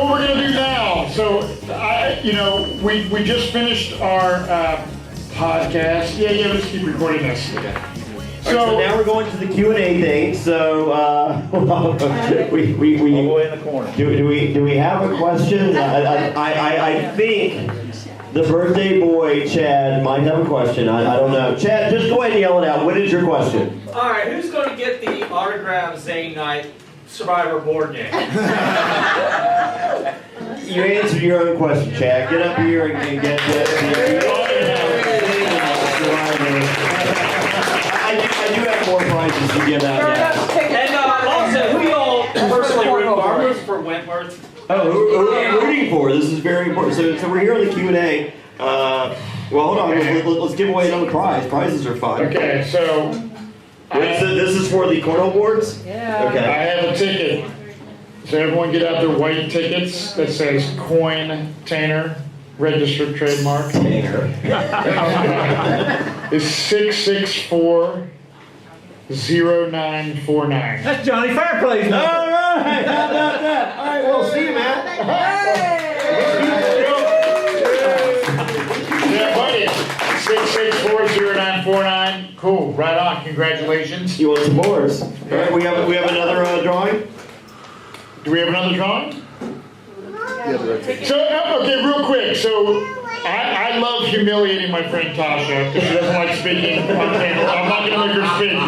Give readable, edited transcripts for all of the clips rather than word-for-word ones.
what we're gonna do now. So, we just finished our podcast. Yeah, let's keep recording this. Okay. So now we're going to the Q&A thing. So we all the way in the corner. Do we have a question? I think the birthday boy Chad might have a question. I don't know. Chad, just go ahead and yell it out. What is your question? All right, who's going to get the autographed Zane Night Survivor board game? You answered your own question, Chad. Get up here and get I do have more prizes to give out now. And also, who y'all personally root for Wentworth? Oh, who are we rooting for? This is very important. So we're here on the Q&A. Well, hold on. Let's give away another prize. Prizes are fun. Okay, so this is for the cornhole boards? Yeah. Okay. I have a ticket. So everyone get out their white tickets that says Coin Tainer, registered trademark. Tainer. It's 664-0949. That's Jonny Fairplay's number. All right. How about that? All right. Well, see you, Matt. Yeah, buddy. 664-0949. Cool. Right on. Congratulations. You want some boards? All right. We have another drawing. Do we have another drawing? So, okay, real quick. So, I love humiliating my friend Tasha because she doesn't like speaking on camera. I'm not going to make her speak.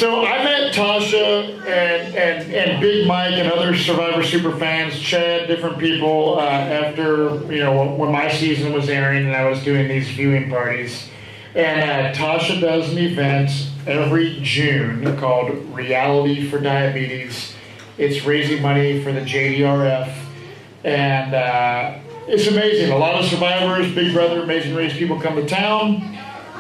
So, I met Tasha and Big Mike and other Survivor super fans, Chad, different people after, when my season was airing and I was doing these viewing parties. And Tasha does an event every June called Reality for Diabetes. It's raising money for the JDRF. And it's amazing. A lot of survivors, Big Brother, Amazing Race people come to town.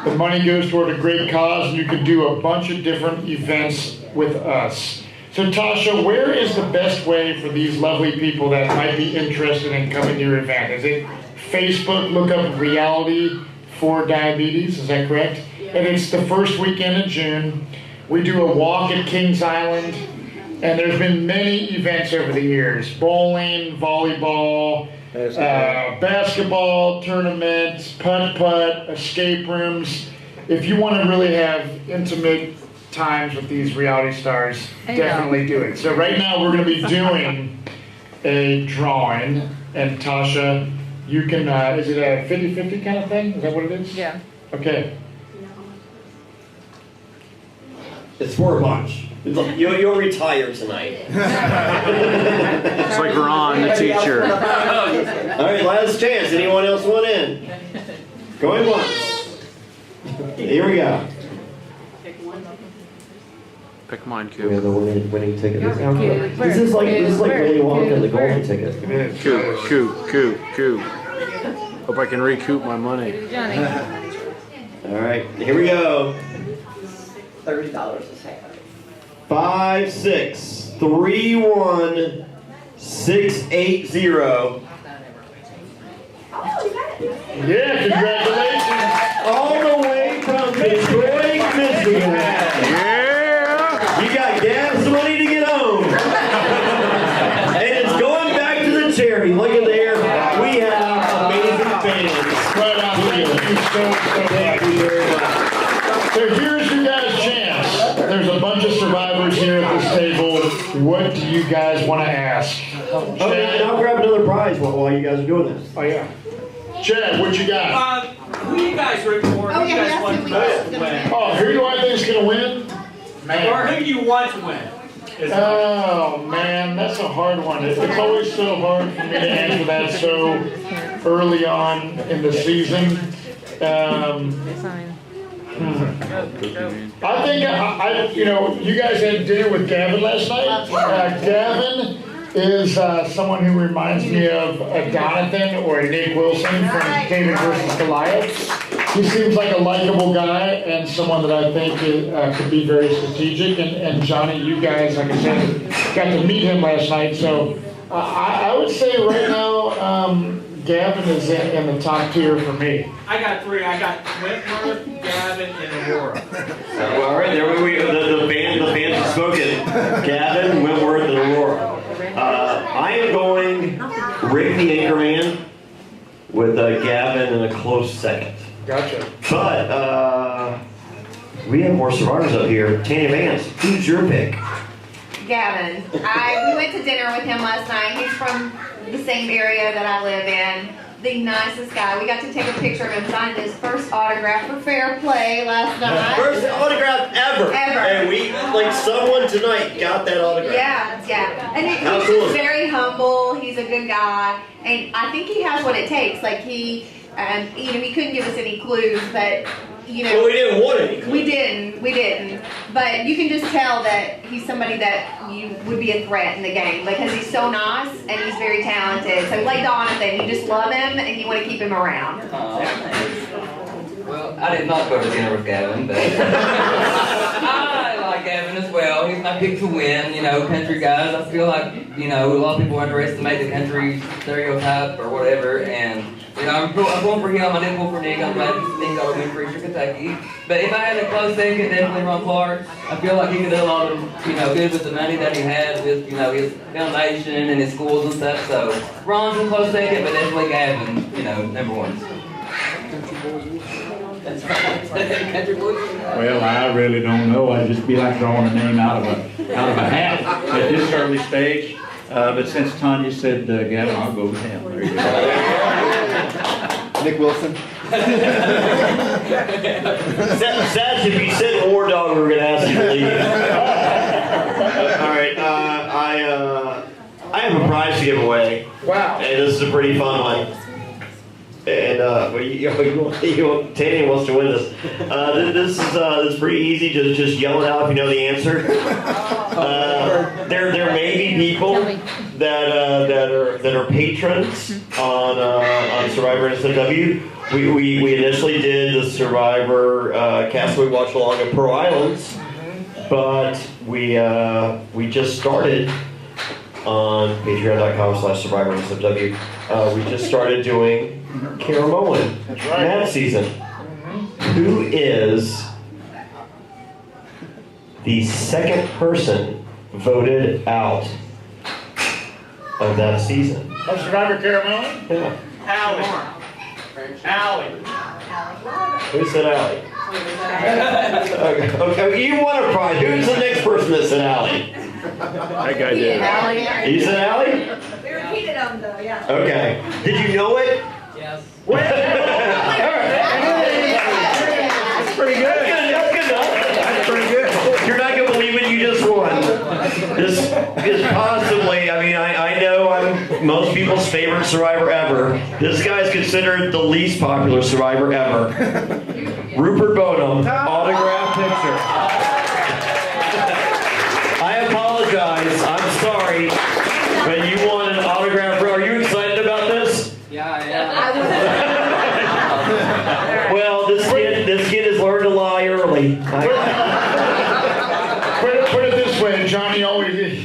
The money goes toward a great cause, and you can do a bunch of different events with us. So Tasha, where is the best way for these lovely people that might be interested in coming to your event? Is it Facebook, look up Reality for Diabetes, is that correct? Yeah. And it's the first weekend of June. We do a walk at Kings Island. And there's been many events over the years. Bowling, volleyball, basketball tournaments, putt-putt, escape rooms. If you want to really have intimate times with these reality stars, definitely do it. So right now we're going to be doing a drawing. And Tasha, you can, is it a 50-50 kind of thing? Is that what it is? Yeah. Okay. It's for a bunch. You'll retire tonight. It's like Ron, the teacher. All right, last chance. Anyone else want in? Going once. Here we go. Pick mine, We have Coop. the winning ticket. This is like Willy Wonka, the golden ticket. Coop. Hope I can recoup my money. Jonny. All right, here we go. $30 a second. 5, 6, 3, 1, 6, 8, 0. Yeah, congratulations. All the way from Detroit, Michigan. Yeah! You got gas money to get home. And it's going back to the charity. Look at there. We have amazing fans. Right on to you. Thank you so Thank you very much. So here's your guys' chance. There's a bunch of survivors here at this table. What do you guys want to ask? Okay, and I'll grab another prize while you guys are doing this. Oh, yeah. Chad, what you got? Who you guys root for? Who you guys want to win? Oh, who do I think is going to win? Or Man. who do you want to win? Oh, man, that's a hard one. It's always so hard for me to answer that so early on in the season. I think you guys had dinner with Gavin last night. Gavin is someone who reminds me of a Donathan or a Nick Wilson from David versus Goliath. He seems like a likable guy and someone that I think could be very strategic. And Jonny, you guys, like I said, got to meet him last night. So I would say right now, Gavin is in the top tier for me. I got three. I got Wentworth, Gavin, and Aurora. All right, there we go. The band has spoken. Gavin, Wentworth, and Aurora. I am going Rick the Anchorman with Gavin in a close second. Gotcha. But we have more survivors up here. Tanya Vance, who's your pick? Gavin. We went to dinner with him last night. He's from the same area that I live in. The nicest guy. We got to take a picture of him, signed his first autograph for Fairplay last night. First autograph ever. Ever. And we, like someone tonight, got that autograph. Yeah. And he's How cool just is it? very humble. He's a good guy. And I think he has what it takes. Like he couldn't give us any clues, but Well, we didn't want any. We didn't. But you can just tell that he's somebody that you would be a threat in the game because he's so nice and he's very talented. So like Jonathan, you just love him and you want to keep him around. Well, I did not go to dinner with Gavin, but I like Gavin as well. He's my pick to win. Country guys. I feel like, a lot of people underestimate the country stereotype or whatever, and I'm going for him. I didn't go for Nick. I'm glad Nick got a win for Eastern Kentucky. But if I had a close second, definitely Ron Clark. I feel like he could do a lot of, good with the money that he has with, his foundation and his schools and stuff. So Ron's a close second, but definitely Gavin, number one. Well, I really don't know. I'd just be like drawing a name out of a hat at this early stage. But since Tanya said Gavin, I'll go with him. There you go. Nick Wilson. Sats, if you said War Dog, we were going to ask you to leave. All right, I have a prize to give away. Wow. And this is a pretty fun one. And Tanya wants to win this. This is pretty easy. Just yell it out if you know the answer. There may be people that are patrons on Survivor NSFW. We initially did the Survivor Castaway Watch Along at Pearl Islands, but we just started on patreon.com/Survivor NSFW. We just started doing Caramoan Matt season. Who is the second person voted out of that season? Oh, Survivor Caramoan? Yeah. Allie. Who said Allie? Okay, you won a prize. Who's the next person that said Allie? That guy did. You said Allie? We repeated them though, yeah. Okay. Did you know it? Yes. That's pretty good. That's good enough. That's pretty good. You're not going to believe it, you just won. This is possibly, I know I'm most people's favorite Survivor ever. This guy's considered the least popular Survivor ever. Rupert Bonham, autograph picture. I apologize, I'm sorry, but you want an autograph. Are you excited about this? Yeah. Well, this kid has learned to lie early. Put it this way, Jonny always.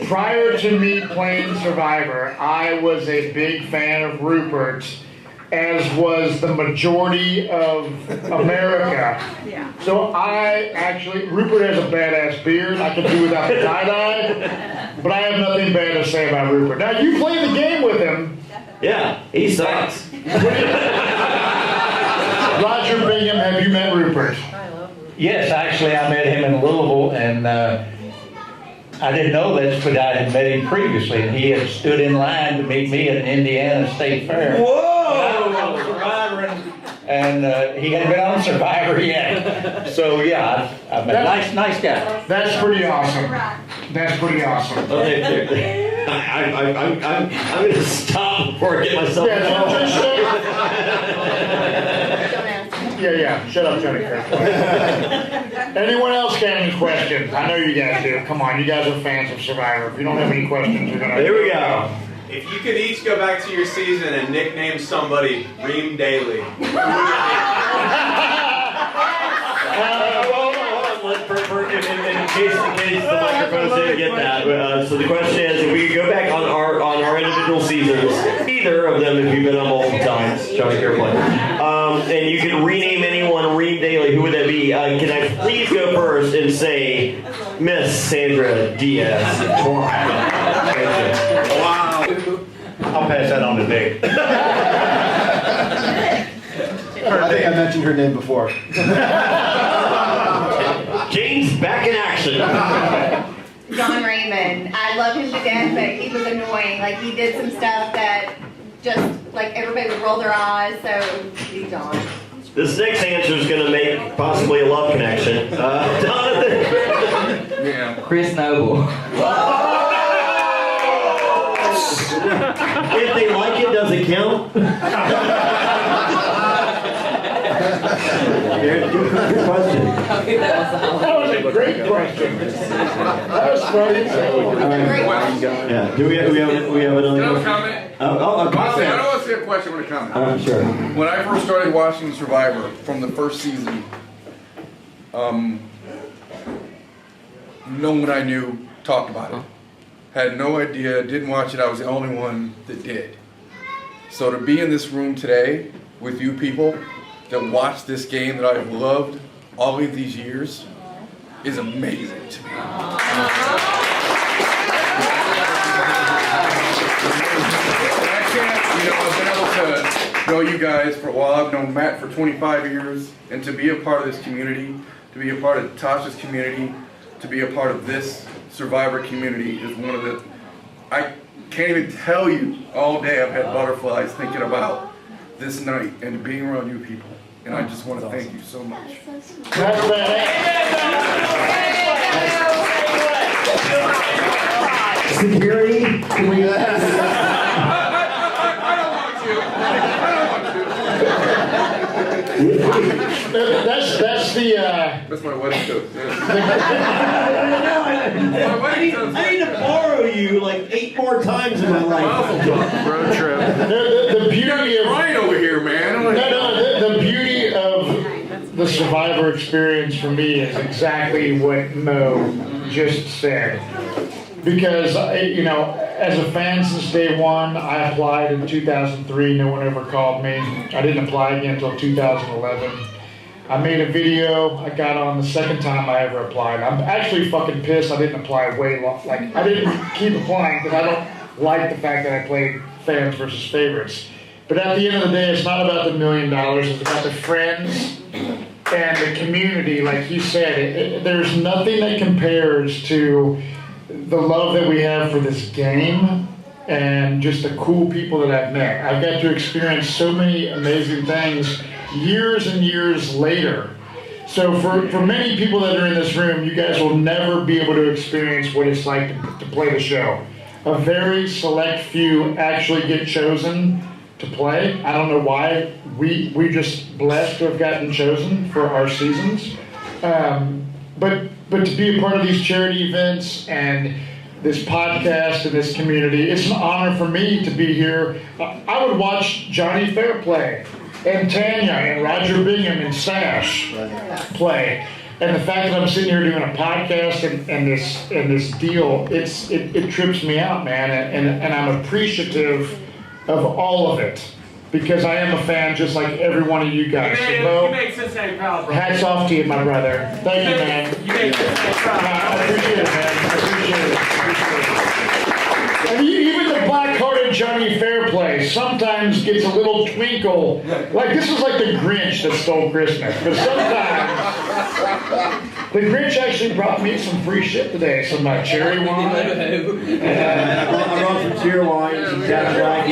Prior to me playing Survivor, I was a big fan of Rupert, as was the majority of America. Yeah. So Rupert has a badass beard. I could do without the tie-dye, but I have nothing bad to say about Rupert. Now, you played the game with him. Yeah, he sucks. Roger Bingham, have you met Rupert? Yes, actually, I met him in Louisville, and I didn't know this, but I had met him previously, and he had stood in line to meet me at an Indiana State Fair. Whoa! And he hadn't been on Survivor yet. So yeah, I met nice guy. That's pretty awesome. That's pretty awesome. Okay, I'm going to stop before I get myself in trouble. Yeah. Shut up, Jonny. Anyone else got any questions? I know you guys do. Come on, you guys are fans of Survivor. If you don't have any questions, you're gonna. Here we go. If you could each go back to your season and nickname somebody Reem Daly, who would it In case the microphones didn't get that. So the question is, if we could go back on our individual seasons, either of them, if you've been on multiple times, Jonny Fairplay, and you could rename anyone Reem Daly, who would that be? Can I please go first and say Miss Sandra Diaz? I'll pass that on to Dick. I think I mentioned her name before. James back in action. John Raymond. I love him to death, but he was annoying. Like, he did some stuff that just, like, everybody would roll their eyes, so be John. This next answer is going to make possibly a love connection. Jonathan. Yeah. Chris Noble. If they like it, does it count? Good question. That was a great question. That was funny. Yeah. Do we have another Can I have a question? comment? A Honestly, I comment. don't want to say a question, but a comment. I'm sure. When I first started watching Survivor from the first season, no one I knew talked about it. Had no idea, didn't watch it. I was the only one that did. So to be in this room today with you people that watch this game that I've loved all of these years is amazing to me. I can't, I've been able to know you guys for a while. I've known Matt for 25 years, and to be a part of this community, to be a part of Tasha's community, to be a part of this Survivor community is one of the, I can't even tell you, all day I've had butterflies thinking about this night and being around you people. And I just want to thank you so much. Security? Can we... That's the That's my wedding toast. I need to borrow you like 8 more times in my life. Road trip. the beauty of Right over here, man. the beauty of the Survivor experience for me is exactly what Mo just said. Because, as a fan since day one, I applied in 2003. No one ever called me. I didn't apply again until 2011. I made a video. I got on the second time I ever applied. I'm actually fucking pissed I didn't apply way long. Like, I didn't keep applying because I don't like the fact that I played fans versus favorites. But at the end of the day, it's not about the $1 million. It's about the friends and the community. Like he said, there's nothing that compares to the love that we have for this game and just the cool people that I've met. I've got to experience so many amazing things years and years later. So for many people that are in this room, you guys will never be able to experience what it's like to play the show. A very select few actually get chosen to play. I don't know why. We just blessed to have gotten chosen for our seasons. But to be a part of these charity events and this podcast and this community, it's an honor for me to be here. I would watch Jonny Fairplay and Tanya and Roger Bingham and Sash play. And the fact that I'm sitting here doing a podcast and this deal, it trips me out, man. And I'm appreciative of all of it. Because I am a fan just like every one of you guys. You make Cincinnati proud, bro. Hats off to you, my brother. Thank you, man. You make Cincinnati proud. I appreciate it, man. I appreciate it. And even the black-hearted Jonny Fairplay sometimes gets a little twinkle. Like, this is like the Grinch that stole Christmas. But sometimes, the Grinch actually brought me some free shit today. Some cherry wine. I brought some cheer wine, some Jack Black.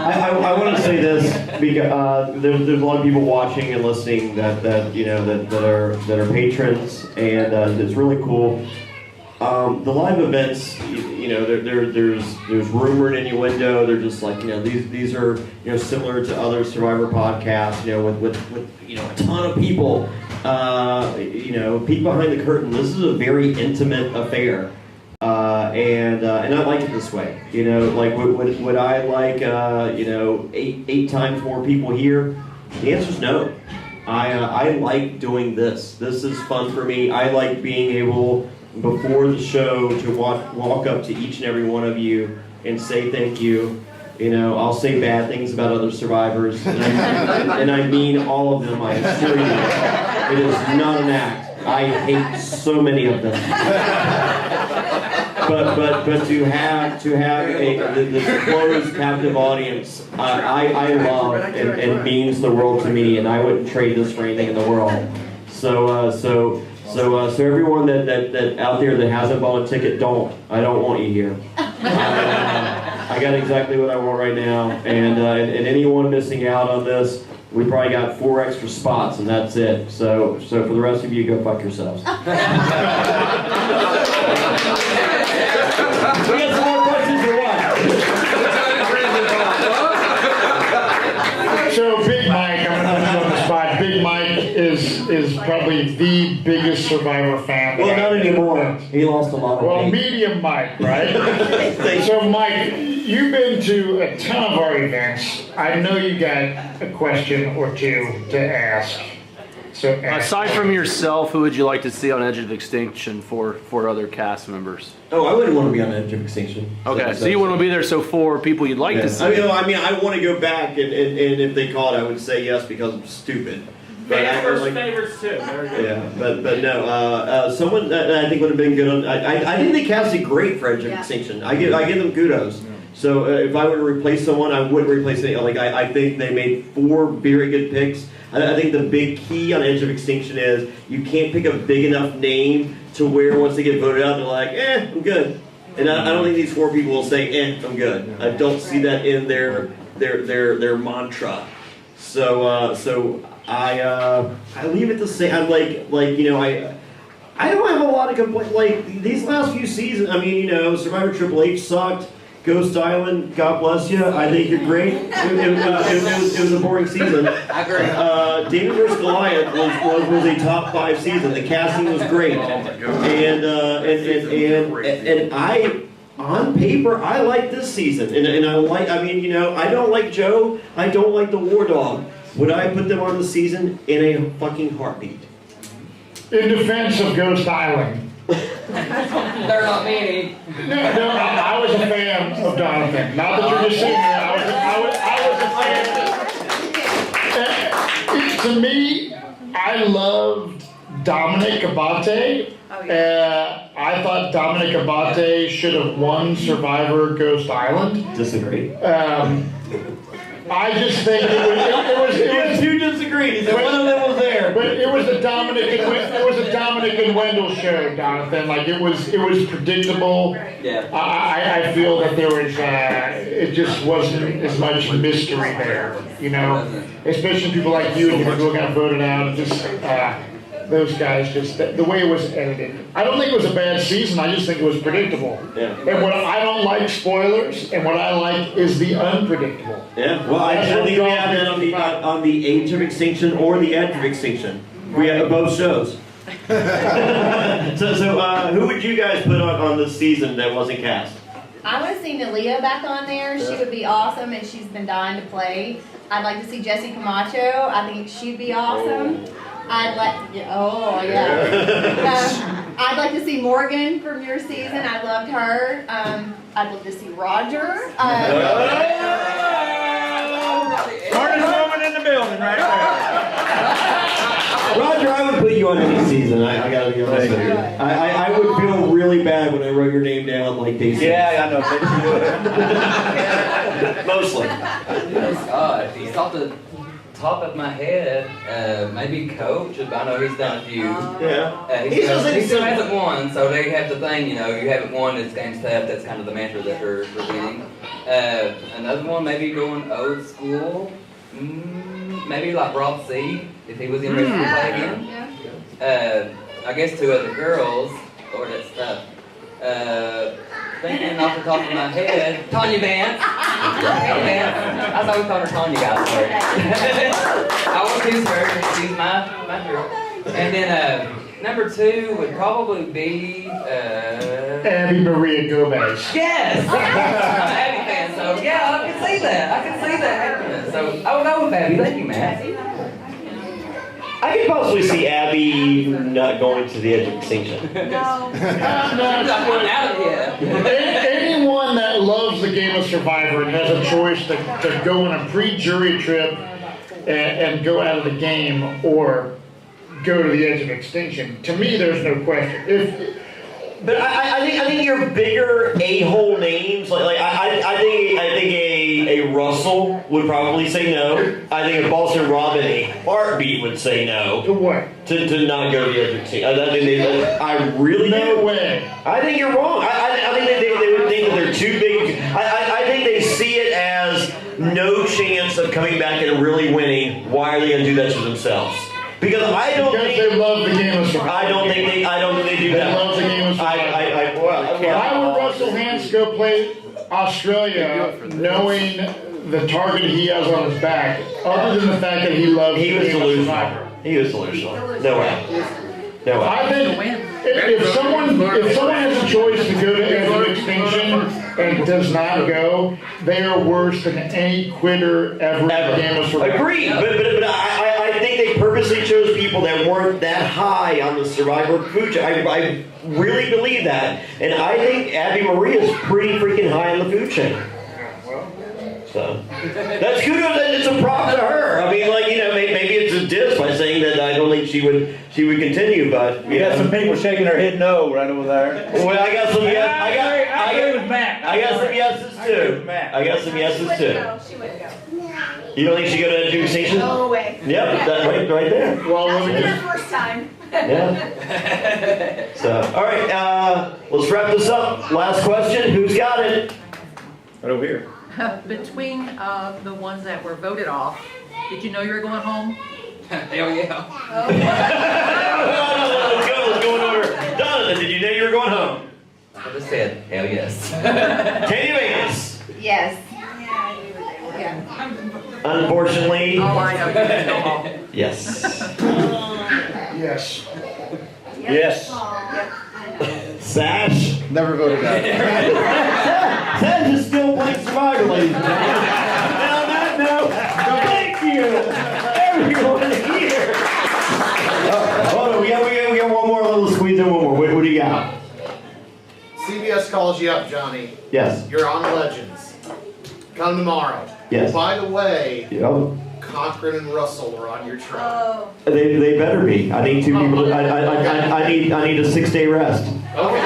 I want to say this because there's a lot of people watching and listening that are patrons, and it's really cool. The live events, there's rumor and innuendo. They're just like these are similar to other Survivor podcasts. With a ton of people. Peek behind the curtain. This is a very intimate affair. And I like it this way. Would I like 8 times more people here? The answer's no. I like doing this. This is fun for me. I like being able before the show to walk up to each and every one of you and say thank you. I'll say bad things about other survivors, and I mean all of them. I assure you, it is not an act. I hate so many of them. but to have the closed captive audience, I love and means the world to me, and I wouldn't trade this for anything in the world. So everyone that out there that hasn't bought a ticket, I don't want you here. I got exactly what I want right now, and anyone missing out on this, we probably got 4 extra spots, and that's it. So for the rest of you, go fuck yourselves. We got some more questions or what? So Big Mike, I'm gonna put you on the spot. Big Mike is probably the biggest Survivor fan. Well, not anymore. He lost a lot of Well, weight. medium Mike, right? So Mike, you've been to a ton of our events. I know you got a question or two to ask. So ask. Aside from yourself, who would you like to see on Edge of Extinction for other cast members? Oh, I wouldn't want to be on Edge of Extinction. Okay, so you wouldn't be there. So 4 people you'd like to see. I mean, I want to go back, and if they called, I would say yes because I'm stupid. But favorites too. Very good. Yeah, but no. Someone that I think would have been good on. I think they casted great for Edge of Extinction. I give them kudos. So if I were to replace someone, I wouldn't replace any. Like I think they made 4 very good picks. I think the big key on Edge of Extinction is you can't pick a big enough name to where once they get voted out, they're like, I'm good. And I don't think these 4 people will say, I'm good. I don't see that in their mantra. So I leave it the same. I'm I don't have a lot of complaints. Like these last few seasons, I mean, Survivor Triple H sucked. Ghost Island, God bless you. I think you're great. It was a boring season. I agree. David vs. Goliath was a top 5 season. The casting was great, and I, on paper, I like this season, and I like. I mean, I don't like Joe. I don't like the War Dog. Would I put them on the season in a fucking heartbeat? In defense of Ghost Island. There are not many. No, I was a fan of Donovan. Not that you're just sitting there. I was a fan. To me, I loved Dominic Abate. I thought Dominic Abate should have won Survivor Ghost Island. Disagree. I just think it was two disagreed. One of them was there. But it was a Dominic and Wendell show, Jonathan. Like it was predictable. Yeah. I feel that there was it just wasn't as much mystery there, especially people like you and people who got voted out. Just those guys, just the way it was edited. I don't think it was a bad season. I just think it was predictable. Yeah. And what I don't like spoilers, and what I like is the unpredictable. Yeah. Well, I think we have that on the Age of Extinction or the Edge of Extinction. We have both shows. So who would you guys put on this season that wasn't cast? I want to see Nalia back on there. She would be awesome, and she's been dying to play. I'd like to see Jessie Camacho. I think she'd be awesome. I'd like to see Morgan from your season. I loved her. I'd love to see Roger. Smartest woman in the building right there. Roger, I would put you on any season. I gotta be honest with you. I would feel really bad when I wrote your name down like they said. Yeah, I know. Mostly. God, he's off the top of my head, maybe Coach. I know he's done a few. Yeah. He still hasn't won, so they have the thing, you haven't won, it's game step. That's kind of the mantra that they're winning. Another one, maybe going old school. Maybe like Rob C, if he was interested to play again. I guess 2 other girls, or that stuff. Thinking off the top of my head, Tanya Vance. I thought we called her Tanya, guys. Sorry. I want to choose her. She's my girl. And then number 2 would probably be Abby Maria Gomez. Yes. I'm an Abby fan, so yeah, I can see that. happening. So I would go with Abby. Thank you, Matt. I could possibly see Abby not going to the Edge of Extinction. No. Anyone that loves the game of Survivor and has a choice to go on a pre-jury trip and go out of the game or go to the Edge of Extinction, to me there's no question. But I think your bigger a-hole names, I think a Russell would probably say no. I think a Boston Rob in a heartbeat would say no. To what? To not go to the other team. I really No do. way. I think you're wrong. I think they would think that they're too big. I think they see it as no chance of coming back and really winning. Why are they going to do that to themselves? Because I don't Because think they love the game of Survivor. I don't think they do They that. love the game of Survivor. Why would Russell Hans go play Australia knowing the target he has on his back, other than the fact that he loves He was the game of delusional. Survivor? He was delusional. No way. No way. I think if someone has a choice to go to edge of extinction and does not go, they are worse than any quitter ever in the game of Survivor. Agreed, but I think they purposely chose people that weren't that high on the Survivor food chain. I really believe that, and I think Abby Maria is pretty freaking high on the food chain. So that's kudos. It's a prop to her. I mean, maybe it's a diss by saying that I don't think she would continue, but You got some people shaking their head no right over there. Well, I got some yes. I agree with Matt. I got some yeses too. I got some yeses too. She wouldn't go. You don't think she go to education? No way. Yep, that's right there. Well, let me That's just her first time. Yeah. So, all right, let's wrap this up. Last question. Who's got it? Right over here. Between the ones that were voted off, did you know you were going home? Hell yeah. Let's go in order. Jonathan, did you know you were going home? I just said, hell yes. Katie Vance. Yes. Unfortunately. Oh, I know, you didn't go home. Yes. yes. Yes. Sash. Never voted out. Sash is still playing Survivor, ladies and gentlemen. Now, that note, thank you, everyone here. Hold on, we got one more little squeeze in one more. What do you got? CBS calls you up, Johnny. Yes. You're on Legends. Come tomorrow. Yes. By the way, Yep. Cochran and Russell are on your train. Oh. They better be. I need 2 people. I need a 6-day rest. Okay.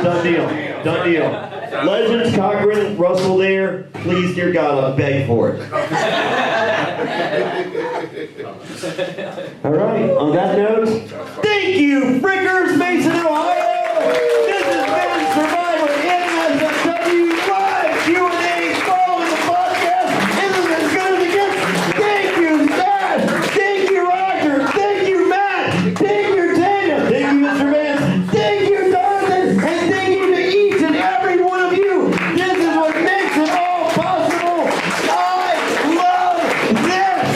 Done deal. Legends, Cochran, Russell there. Please, dear God, I beg for it. All right, on that note, thank you, Frickers, Mason, Ohio. This has been Survivor NSFW live Q&A following the podcast. Isn't as good as it gets? Thank you, Sash. Thank you, Roger. Thank you, Matt. Thank you, Tanya. Thank you, Mr. Vance. Thank you, Jonathan. And thank you to each and every one of you. This is what makes it all possible. I love this.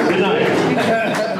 Good night.